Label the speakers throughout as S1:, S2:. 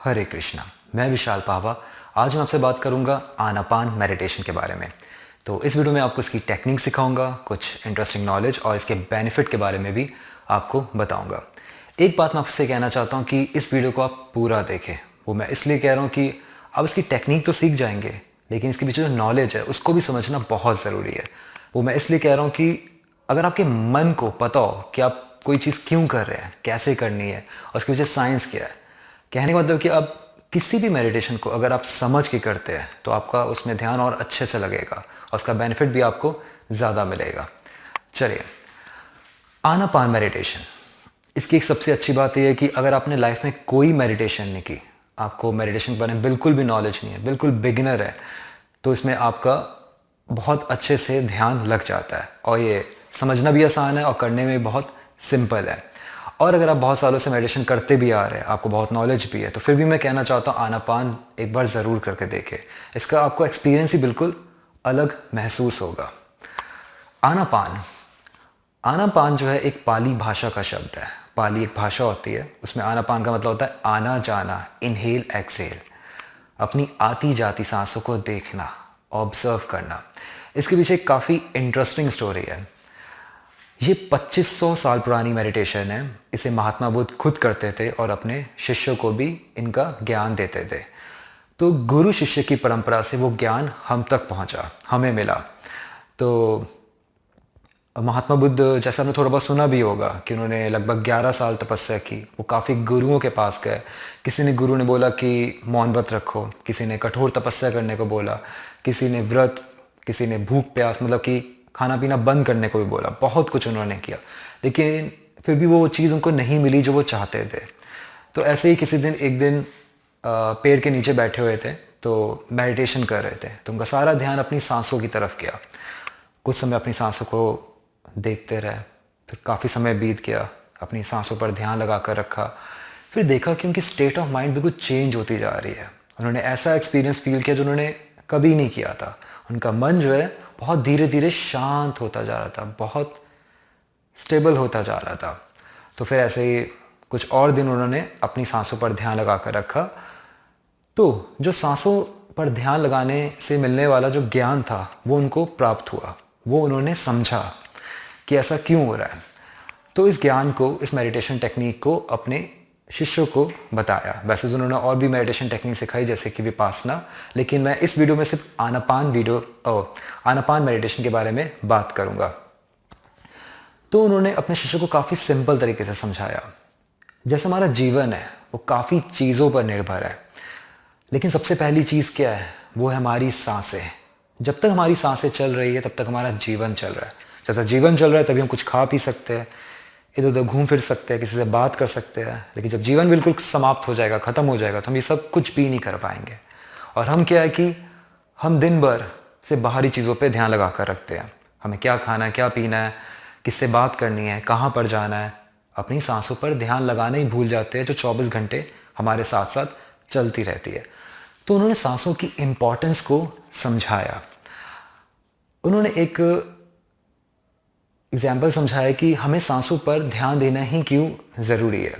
S1: हरे कृष्णा। मैं विशाल पावा। आज मैं आपसे बात करूंगा आनापान मेडिटेशन के बारे में। तो इस वीडियो में आपको इसकी टेक्निक सिखाऊंगा, कुछ इंटरेस्टिंग नॉलेज और इसके बेनिफिट के बारे में भी आपको बताऊंगा। एक बात मैं आपसे कहना चाहता हूं कि इस वीडियो को आप पूरा देखें। वो मैं इसलिए कह रहा हूं कि आप इसकी टेक्निक तो सीख जाएंगे, लेकिन इसके पीछे जो नॉलेज है उसको भी समझना बहुत ज़रूरी है। वो मैं इसलिए कह रहा हूँ कि अगर आपके मन को पता हो कि आप कोई चीज़ क्यों कर रहे हैं, कैसे करनी है और उसके पीछे साइंस क्या है, कहने का मतलब कि आप किसी भी मेडिटेशन को अगर आप समझ के करते हैं तो आपका उसमें ध्यान और अच्छे से लगेगा और उसका बेनिफिट भी आपको ज़्यादा मिलेगा। चलिए, आनापान मेडिटेशन, इसकी एक सबसे अच्छी बात यह है कि अगर आपने लाइफ में कोई मेडिटेशन नहीं की, आपको मेडिटेशन के बारे में बिल्कुल भी नॉलेज नहीं है, बिल्कुल बिगिनर है, तो इसमें आपका बहुत अच्छे से ध्यान लग जाता है और ये समझना भी आसान है और करने में बहुत सिंपल है। और अगर आप बहुत सालों से मेडिटेशन करते भी आ रहे हैं, आपको बहुत नॉलेज भी है, तो फिर भी मैं कहना चाहता हूँ आनापान एक बार ज़रूर करके देखें। इसका आपको एक्सपीरियंस ही बिल्कुल अलग महसूस होगा। आनापान आनापान जो है एक पाली भाषा का शब्द है। पाली एक भाषा होती है, उसमें आनापान का मतलब होता है आना जाना, इनहेल एक्सहेल, अपनी आती जाती सांसों को देखना, ऑब्जर्व करना। इसके पीछे एक काफ़ी इंटरेस्टिंग स्टोरी है। ये 2500 साल पुरानी मेडिटेशन है। इसे महात्मा बुद्ध खुद करते थे और अपने शिष्यों को भी इनका ज्ञान देते थे। तो गुरु शिष्य की परंपरा से वो ज्ञान हम तक पहुंचा, हमें मिला। तो महात्मा बुद्ध, जैसा आपने थोड़ा बहुत सुना भी होगा कि उन्होंने लगभग 11 साल तपस्या की। वो काफ़ी गुरुओं के पास गए। किसी ने गुरु ने बोला कि मौन व्रत रखो, किसी ने कठोर तपस्या करने को बोला, किसी ने व्रत, किसी ने भूख प्यास मतलब कि खाना पीना बंद करने को भी बोला। बहुत कुछ उन्होंने किया, लेकिन फिर भी वो चीज़ उनको नहीं मिली जो वो चाहते थे। तो ऐसे ही किसी दिन एक दिन पेड़ के नीचे बैठे हुए थे, तो मेडिटेशन कर रहे थे। तो उनका सारा ध्यान अपनी सांसों की तरफ गया। कुछ समय अपनी सांसों को देखते रहे, फिर काफ़ी समय बीत गया, अपनी सांसों पर ध्यान लगा कर रखा। फिर देखा कि उनकी स्टेट ऑफ माइंड बिल्कुल चेंज होती जा रही है। उन्होंने ऐसा एक्सपीरियंस फील किया जो उन्होंने कभी नहीं किया था। उनका मन जो है बहुत धीरे धीरे शांत होता जा रहा था, बहुत स्टेबल होता जा रहा था। तो फिर ऐसे ही कुछ और दिन उन्होंने अपनी सांसों पर ध्यान लगा कर रखा। तो जो सांसों पर ध्यान लगाने से मिलने वाला जो ज्ञान था वो उनको प्राप्त हुआ। वो उन्होंने समझा कि ऐसा क्यों हो रहा है। तो इस ज्ञान को, इस मेडिटेशन टेक्निक को अपने शिष्यों को बताया। वैसे तो उन्होंने और भी मेडिटेशन टेक्निक सिखाई, जैसे कि विपासना, लेकिन मैं इस वीडियो में सिर्फ आनापान मेडिटेशन के बारे में बात करूंगा। तो उन्होंने अपने शिष्यों को काफ़ी सिंपल तरीके से समझाया। जैसे हमारा जीवन है वो काफ़ी चीज़ों पर निर्भर है, लेकिन सबसे पहली चीज़ क्या है? वो है हमारी सांसें। जब तक हमारी सांसें चल रही है तब तक हमारा जीवन चल रहा है। जब तक जीवन चल रहा है तभी हम कुछ खा पी सकते हैं, इधर उधर घूम फिर सकते हैं, किसी से बात कर सकते हैं। लेकिन जब जीवन बिल्कुल समाप्त हो जाएगा, ख़त्म हो जाएगा, तो हम ये सब कुछ भी नहीं कर पाएंगे। और हम क्या है कि हम दिन भर से बाहरी चीज़ों पे ध्यान लगा कर रखते हैं। हमें क्या खाना है, क्या पीना है, किससे बात करनी है, कहाँ पर जाना है, अपनी सांसों पर ध्यान लगाना ही भूल जाते हैं, जो 24 घंटे हमारे साथ साथ चलती रहती है। तो उन्होंने सांसों की इम्पोर्टेंस को समझाया। उन्होंने एक एग्जाम्पल समझाया कि हमें सांसों पर ध्यान देना ही क्यों ज़रूरी है।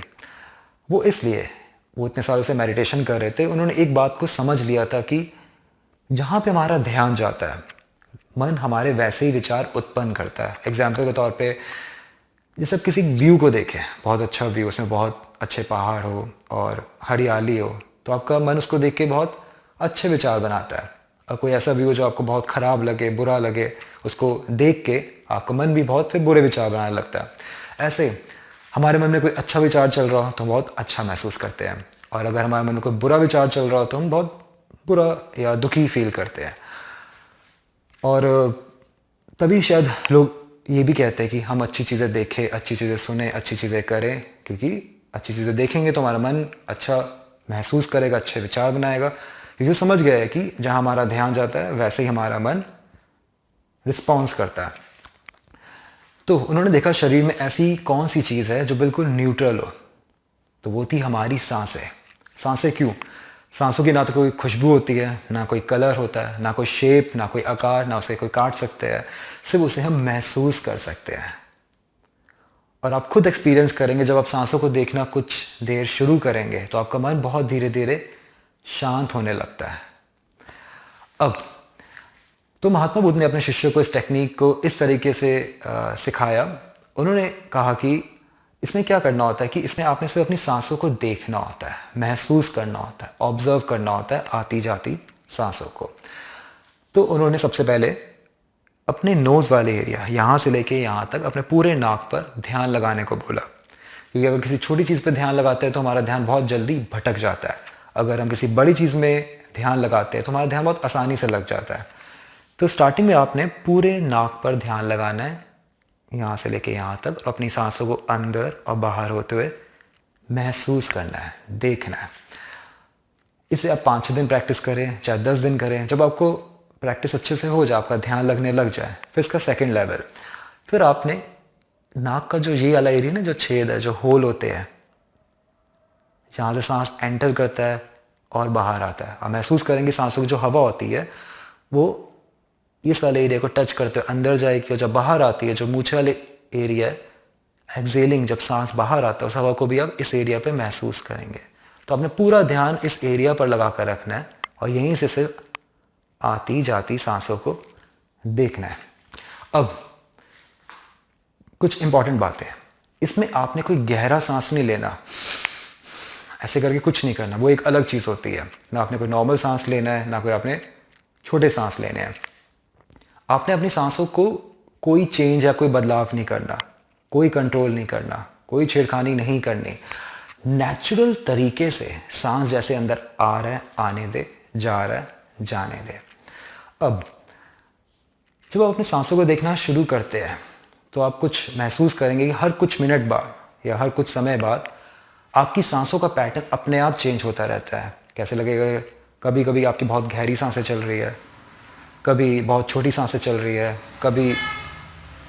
S1: वो इसलिए, वो इतने सालों से मेडिटेशन कर रहे थे, उन्होंने एक बात को समझ लिया था कि जहाँ पे हमारा ध्यान जाता है, मन हमारे वैसे ही विचार उत्पन्न करता है। एग्जाम्पल के तौर पे, जैसे आप किसी व्यू को देखें, बहुत अच्छा व्यू, उसमें बहुत अच्छे पहाड़ हो और हरियाली हो, तो आपका मन उसको देख के बहुत अच्छे विचार बनाता है। और कोई ऐसा व्यू जो आपको बहुत ख़राब लगे, बुरा लगे, उसको देख के आपका मन भी बहुत फिर बुरे विचार बनाने लगता है। ऐसे हमारे मन में कोई अच्छा विचार चल रहा हो तो हम बहुत अच्छा महसूस करते हैं, और अगर हमारे मन में कोई बुरा विचार चल रहा हो तो हम बहुत बुरा या दुखी फील करते हैं। और तभी शायद लोग ये भी कहते हैं कि हम अच्छी चीज़ें देखें, अच्छी चीज़ें सुने, अच्छी चीज़ें करें, क्योंकि अच्छी चीज़ें देखेंगे तो हमारा मन अच्छा महसूस करेगा, अच्छे विचार बनाएगा, क्योंकि वो समझ गया है कि जहाँ हमारा ध्यान जाता है वैसे ही हमारा मन रिस्पॉन्स करता है। तो उन्होंने देखा शरीर में ऐसी कौन सी चीज़ है जो बिल्कुल न्यूट्रल हो, तो वो थी हमारी सांसें। सांसें क्यों? सांसों की ना तो कोई खुशबू होती है, ना कोई कलर होता है, ना कोई शेप, ना कोई आकार, ना उसे कोई काट सकते हैं, सिर्फ उसे हम महसूस कर सकते हैं। और आप खुद एक्सपीरियंस करेंगे, जब आप सांसों को देखना कुछ देर शुरू करेंगे तो आपका मन बहुत धीरे धीरे शांत होने लगता है। अब तो महात्मा बुद्ध ने अपने शिष्यों को इस टेक्निक को इस तरीके से सिखाया। उन्होंने कहा कि इसमें क्या करना होता है कि इसमें आपने सिर्फ अपनी सांसों को देखना होता है, महसूस करना होता है, ऑब्जर्व करना होता है आती जाती सांसों को। तो उन्होंने सबसे पहले अपने नोज़ वाले एरिया, यहाँ से लेके यहाँ तक अपने पूरे नाक पर ध्यान लगाने को बोला, क्योंकि अगर किसी छोटी चीज़ पर ध्यान लगाते हैं तो हमारा ध्यान बहुत जल्दी भटक जाता है। अगर हम किसी बड़ी चीज़ में ध्यान लगाते हैं तो हमारा ध्यान बहुत आसानी से लग जाता है। तो स्टार्टिंग में आपने पूरे नाक पर ध्यान लगाना है, यहाँ से लेके यहाँ तक, और अपनी सांसों को अंदर और बाहर होते हुए महसूस करना है, देखना है। इसे आप 5-6 दिन प्रैक्टिस करें, चाहे 10 दिन करें। जब आपको प्रैक्टिस अच्छे से हो जाए, आपका ध्यान लगने लग जाए, फिर इसका सेकंड लेवल, फिर आपने नाक का जो ये वाला एरिया ना, जो छेद है, जो होल होते हैं, जहाँ से सांस एंटर करता है और बाहर आता है, आप महसूस करेंगे सांसों की जो हवा होती है वो इस वाले एरिया को टच करते हुए अंदर जाएगी, और जब बाहर आती है जो मूछे वाले एरिया है, एक्सेलिंग, जब सांस बाहर आता है उस हवा को भी आप इस एरिया पे महसूस करेंगे। तो आपने पूरा ध्यान इस एरिया पर लगा कर रखना है और यहीं से सिर्फ आती जाती सांसों को देखना है। अब कुछ इंपॉर्टेंट बातें, इसमें आपने कोई गहरा सांस नहीं लेना, ऐसे करके कुछ नहीं करना, वो एक अलग चीज़ होती है। ना आपने कोई नॉर्मल सांस लेना है, ना कोई आपने छोटे सांस लेने हैं। आपने अपनी सांसों को कोई चेंज या कोई बदलाव नहीं करना, कोई कंट्रोल नहीं करना, कोई छेड़खानी नहीं करनी। नेचुरल तरीके से सांस जैसे अंदर आ रहा है आने दे, जा रहा है जाने दे। अब जब आप अपनी सांसों को देखना शुरू करते हैं तो आप कुछ महसूस करेंगे कि हर कुछ मिनट बाद या हर कुछ समय बाद आपकी सांसों का पैटर्न अपने आप चेंज होता रहता है। कैसे लगेगा, कभी कभी आपकी बहुत गहरी सांसें चल रही है, कभी बहुत छोटी सांसें चल रही है, कभी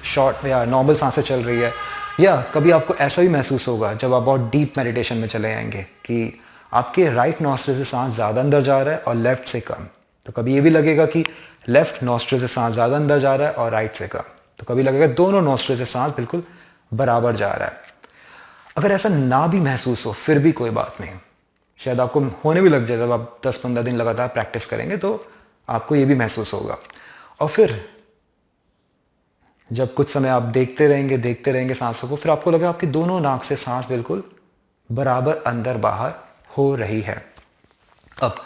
S1: शॉर्ट या नॉर्मल सांसें चल रही है, या कभी आपको ऐसा भी महसूस होगा जब आप बहुत डीप मेडिटेशन में चले जाएंगे कि आपके राइट नॉस्ट्रिल से सांस ज़्यादा अंदर जा रहा है और लेफ्ट से कम। तो कभी ये भी लगेगा कि लेफ्ट नॉस्ट्रिल से सांस ज़्यादा अंदर जा रहा है और राइट से कम। तो कभी लगेगा दोनों नॉस्ट्रिल से सांस बिल्कुल बराबर जा रहा है। अगर ऐसा ना भी महसूस हो फिर भी कोई बात नहीं, शायद आपको होने भी लग जाए। जब आप 10-15 दिन लगातार प्रैक्टिस करेंगे तो आपको ये भी महसूस होगा। और फिर जब कुछ समय आप देखते रहेंगे सांसों को, फिर आपको लगेगा आपकी दोनों नाक से सांस बिल्कुल बराबर अंदर बाहर हो रही है। अब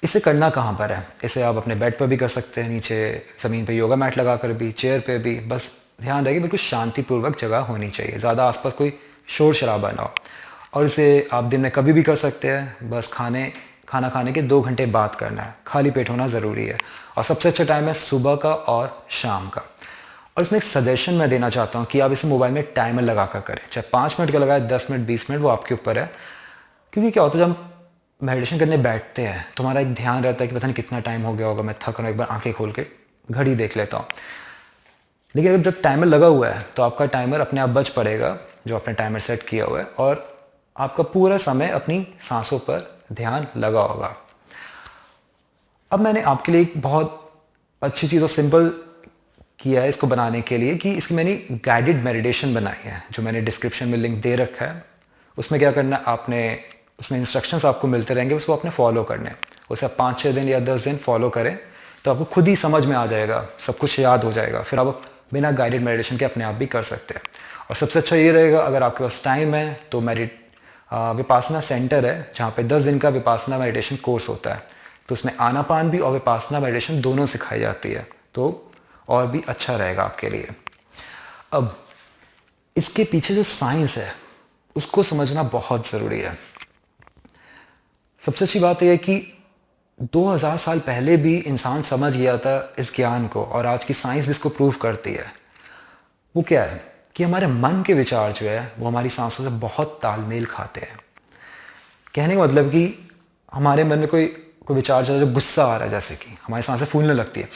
S1: इसे करना कहाँ पर है? इसे आप अपने बेड पर भी कर सकते हैं, नीचे ज़मीन पे योगा मैट लगा कर भी, चेयर पे भी। बस ध्यान रहे बिल्कुल शांतिपूर्वक जगह होनी चाहिए, ज़्यादा आसपास कोई शोर शराबा ना हो। और इसे आप दिन में कभी भी कर सकते हैं, बस खाना खाने के 2 घंटे बाद करना है। खाली पेट होना ज़रूरी है और सबसे अच्छा टाइम है सुबह का और शाम का। और इसमें एक सजेशन मैं देना चाहता हूँ कि आप इसे मोबाइल में टाइमर लगा कर करें, चाहे 5 मिनट का लगाए, 10 मिनट, 20 मिनट, वो आपके ऊपर है। क्योंकि क्या होता है, जब हम मेडिटेशन करने बैठते हैं तो हमारा एक ध्यान रहता है कि पता नहीं कितना टाइम हो गया होगा, मैं थक रहा हूँ, एक बार आंखें खोल के घड़ी देख लेता हूँ। लेकिन अगर जब टाइमर लगा हुआ है तो आपका टाइमर अपने आप बज पड़ेगा, जो आपने टाइमर सेट किया हुआ है, और आपका पूरा समय अपनी सांसों पर ध्यान लगा होगा। अब मैंने आपके लिए एक बहुत अच्छी चीज़ और सिंपल किया है इसको बनाने के लिए, कि इसकी मैंने गाइडेड मेडिटेशन बनाई है, जो मैंने डिस्क्रिप्शन में लिंक दे रखा है। उसमें क्या करना है, आपने उसमें इंस्ट्रक्शंस आपको मिलते रहेंगे, उसको आपने फॉलो करने हैं। उसे आप 5-6 दिन या 10 दिन फॉलो करें तो आपको खुद ही समझ में आ जाएगा, सब कुछ याद हो जाएगा। फिर आप बिना गाइडेड मेडिटेशन के अपने आप भी कर सकते हैं। और सबसे अच्छा ये रहेगा, अगर आपके पास टाइम है तो विपासना सेंटर है जहाँ पे 10 दिन का विपासना मेडिटेशन कोर्स होता है। तो उसमें आनापान भी और विपासना मेडिटेशन दोनों सिखाई जाती है, तो और भी अच्छा रहेगा आपके लिए। अब इसके पीछे जो साइंस है उसको समझना बहुत ज़रूरी है। सबसे अच्छी बात यह है कि 2000 साल पहले भी इंसान समझ गया था इस ज्ञान को, और आज की साइंस भी इसको प्रूव करती है। वो क्या है कि हमारे मन के विचार जो है वो हमारी सांसों से बहुत तालमेल खाते हैं। कहने का मतलब कि हमारे मन में कोई विचार चला, जो गुस्सा आ रहा है, जैसे कि हमारी सांसें फूलने लगती है,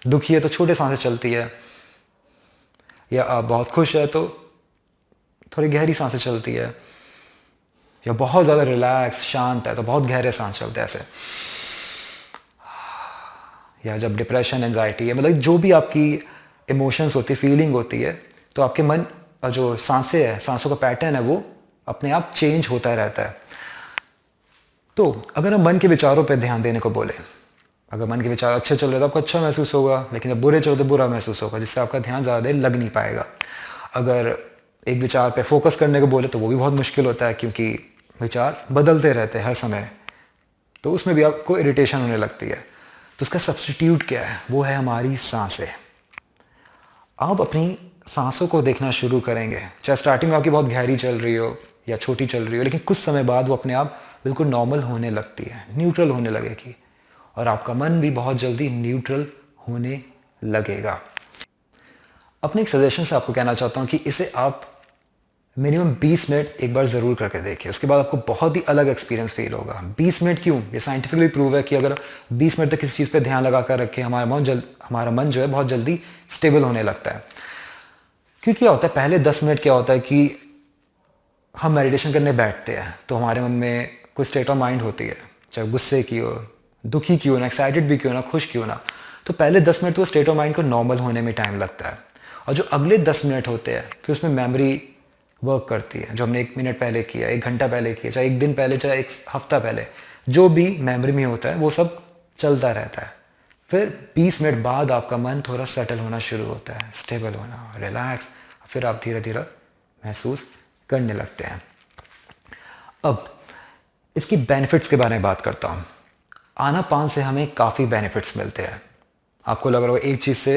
S1: दुखी है तो छोटे सांसें चलती है, या आप बहुत खुश है तो थोड़ी गहरी सांसें चलती है, या बहुत ज़्यादा रिलैक्स शांत है तो बहुत गहरे सांस चलते हैं ऐसे। या जब डिप्रेशन, एंजाइटी है, मतलब जो भी आपकी इमोशंस होती है, फीलिंग होती है, तो आपके मन जो सांसें हैं, सांसों का पैटर्न है, वो अपने आप चेंज होता रहता है। तो अगर हम मन के विचारों पे ध्यान देने को बोले, अगर मन के विचार अच्छे चल रहे तो आपको अच्छा महसूस होगा, लेकिन जब बुरे चलो तो बुरा महसूस होगा, जिससे आपका ध्यान ज़्यादा देर लग नहीं पाएगा। अगर एक विचार पे फोकस करने को बोले तो वो भी बहुत मुश्किल होता है, क्योंकि विचार बदलते रहते हैं हर समय, तो उसमें भी आपको इरिटेशन होने लगती है। तो उसका सब्स्टिट्यूट क्या है? वो है हमारी सांसें। आप अपनी सांसों को देखना शुरू करेंगे, चाहे स्टार्टिंग में आपकी बहुत गहरी चल रही हो या छोटी चल रही हो, लेकिन कुछ समय बाद वो अपने आप बिल्कुल नॉर्मल होने लगती है, न्यूट्रल होने लगेगी, और आपका मन भी बहुत जल्दी न्यूट्रल होने लगेगा। अपने एक सजेशन से आपको कहना चाहता हूँ कि इसे आप मिनिमम 20 मिनट एक बार ज़रूर करके देखिए, उसके बाद आपको बहुत ही अलग एक्सपीरियंस फील होगा। 20 मिनट क्यों? ये साइंटिफिकली प्रूव है कि अगर 20 मिनट तक किसी चीज़ पे ध्यान लगा कर रखें, हमारा मन जो है बहुत जल्दी स्टेबल होने लगता है। क्योंकि क्या होता है, पहले 10 मिनट क्या होता है कि हम मेडिटेशन करने बैठते हैं तो हमारे मन में कोई स्टेट ऑफ माइंड होती है, चाहे गुस्से की हो, दुखी की हो ना, एक्साइटेड भी क्यों ना, खुश क्यों ना। तो पहले 10 मिनट तो स्टेट ऑफ माइंड को नॉर्मल होने में टाइम लगता है, और जो अगले 10 मिनट होते हैं फिर उसमें मेमोरी वर्क करती है। जो हमने 1 मिनट पहले किया, 1 घंटा पहले किया, चाहे 1 दिन पहले, चाहे 1 हफ्ता पहले, जो भी मेमोरी में होता है वो सब चलता रहता है। फिर 20 मिनट बाद आपका मन थोड़ा सेटल होना शुरू होता है, स्टेबल होना, रिलैक्स, फिर आप धीरे धीरे महसूस करने लगते हैं। अब इसकी बेनिफिट्स के बारे में बात करता हूँ। आनापान से हमें काफ़ी बेनिफिट्स मिलते हैं। आपको लग रहा होगा एक चीज़ से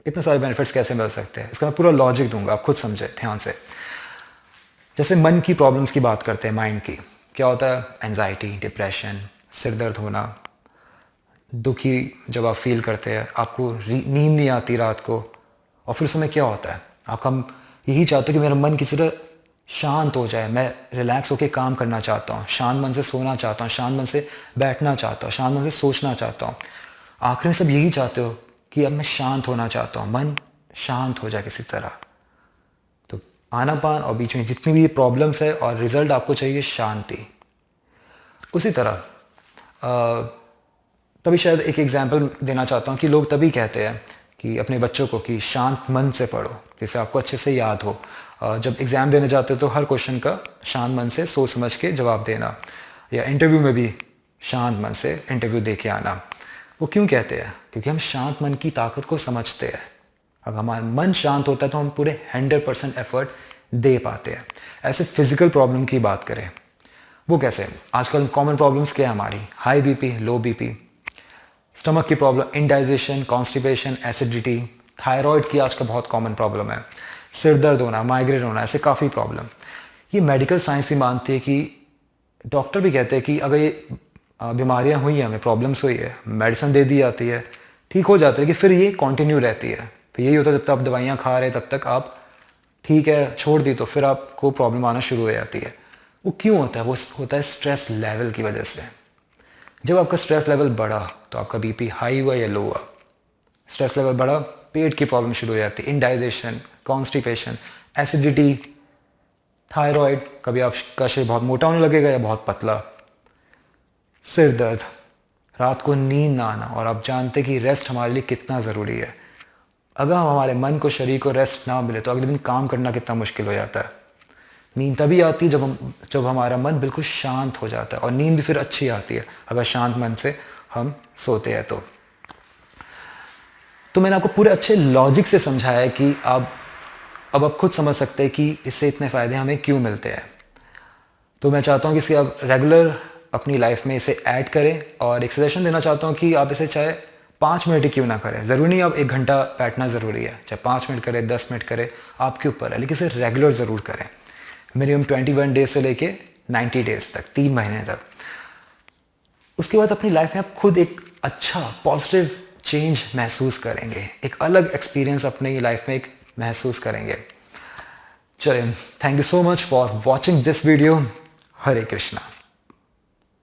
S1: इतने सारे बेनिफिट्स कैसे मिल सकते हैं, इसका मैं पूरा लॉजिक दूंगा, आप खुद समझे ध्यान से। जैसे मन की प्रॉब्लम्स की बात करते हैं, माइंड की, क्या होता है? एंजाइटी, डिप्रेशन, सिर दर्द होना, दुखी जब आप फील करते हैं, आपको नींद नहीं आती रात को, और फिर उस समय क्या होता है, आपका यही चाहते हो कि मेरा मन किसी तरह शांत हो जाए, मैं रिलैक्स होकर काम करना चाहता हूँ, शांत मन से सोना चाहता हूँ, शांत मन से बैठना चाहता हूँ, शांत मन से सोचना चाहता हूँ। आखिर में सब यही चाहते हो कि अब मैं शांत होना चाहता हूँ, मन शांत हो जाए किसी तरह। तो आनापान और बीच में जितनी भी प्रॉब्लम्स है, और रिजल्ट आपको चाहिए शांति। उसी तरह तभी शायद एक एग्जांपल देना चाहता हूँ कि लोग तभी कहते हैं कि अपने बच्चों को कि शांत मन से पढ़ो, जिससे आपको अच्छे से याद हो। जब एग्ज़ाम देने जाते हो तो हर क्वेश्चन का शांत मन से सोच समझ के जवाब देना, या इंटरव्यू में भी शांत मन से इंटरव्यू दे के आना। वो क्यों कहते हैं? क्योंकि हम शांत मन की ताकत को समझते हैं। अगर हमारा मन शांत होता है तो हम पूरे 100% एफर्ट दे पाते हैं। ऐसे फिजिकल प्रॉब्लम की बात करें, वो कैसे? आजकल कॉमन प्रॉब्लम्स क्या है हमारी? High BP, low BP, stomach की problem, indigestion, constipation, acidity, thyroid की आजकल बहुत कॉमन प्रॉब्लम है, सिर दर्द होना, माइग्रेन होना, ऐसे काफ़ी प्रॉब्लम। ये मेडिकल साइंस भी मानती है कि डॉक्टर भी कहते हैं कि अगर ये बीमारियां हुई हैं, हमें प्रॉब्लम्स हुई है, मेडिसिन दे दी जाती है, ठीक हो जाती है, कि फिर ये कंटिन्यू रहती है। फिर यही होता है, जब तक आप दवाइयाँ खा रहे हैं तब तक आप ठीक है, छोड़ दी तो फिर आपको प्रॉब्लम आना शुरू हो जाती है। वो क्यों होता है? वो होता है स्ट्रेस लेवल की वजह से। जब आपका स्ट्रेस लेवल बढ़ा तो आपका बीपी हाई हुआ या लो हुआ, स्ट्रेस लेवल बढ़ा, पेट की प्रॉब्लम शुरू हो जाती है, इंडाइजेशन, कॉन्स्टिपेशन, एसिडिटी, थायराइड, कभी आपका शरीर बहुत मोटा होने लगेगा या बहुत पतला, सिर दर्द, रात को नींद ना आना। और आप जानते कि रेस्ट हमारे लिए कितना ज़रूरी है। अगर हमारे मन को, शरीर को रेस्ट ना मिले तो अगले दिन काम करना कितना मुश्किल हो जाता है। नींद तभी आती है जब हमारा मन बिल्कुल शांत हो जाता है, और नींद भी फिर अच्छी आती है अगर शांत मन से हम सोते हैं तो मैंने आपको पूरे अच्छे लॉजिक से समझाया है कि अब आप खुद समझ सकते हैं कि इससे इतने फ़ायदे हमें क्यों मिलते हैं। तो मैं चाहता हूँ कि इसे आप रेगुलर अपनी लाइफ में इसे ऐड करें, और एक सजेशन देना चाहता हूँ कि आप इसे चाहे 5 मिनट ही क्यों ना करें, ज़रूरी नहीं आप 1 घंटा बैठना ज़रूरी है, चाहे 5 मिनट करें, 10 मिनट करें, आपके ऊपर है, लेकिन इसे रेगुलर ज़रूर करें। मिनिमम 21 डेज से लेके 90 डेज तक, 3 महीने तक। उसके बाद अपनी लाइफ में आप खुद एक अच्छा पॉजिटिव चेंज महसूस करेंगे, एक अलग एक्सपीरियंस अपनी लाइफ में एक महसूस करेंगे। चलिए, thank you so much for watching this video. Hare Krishna.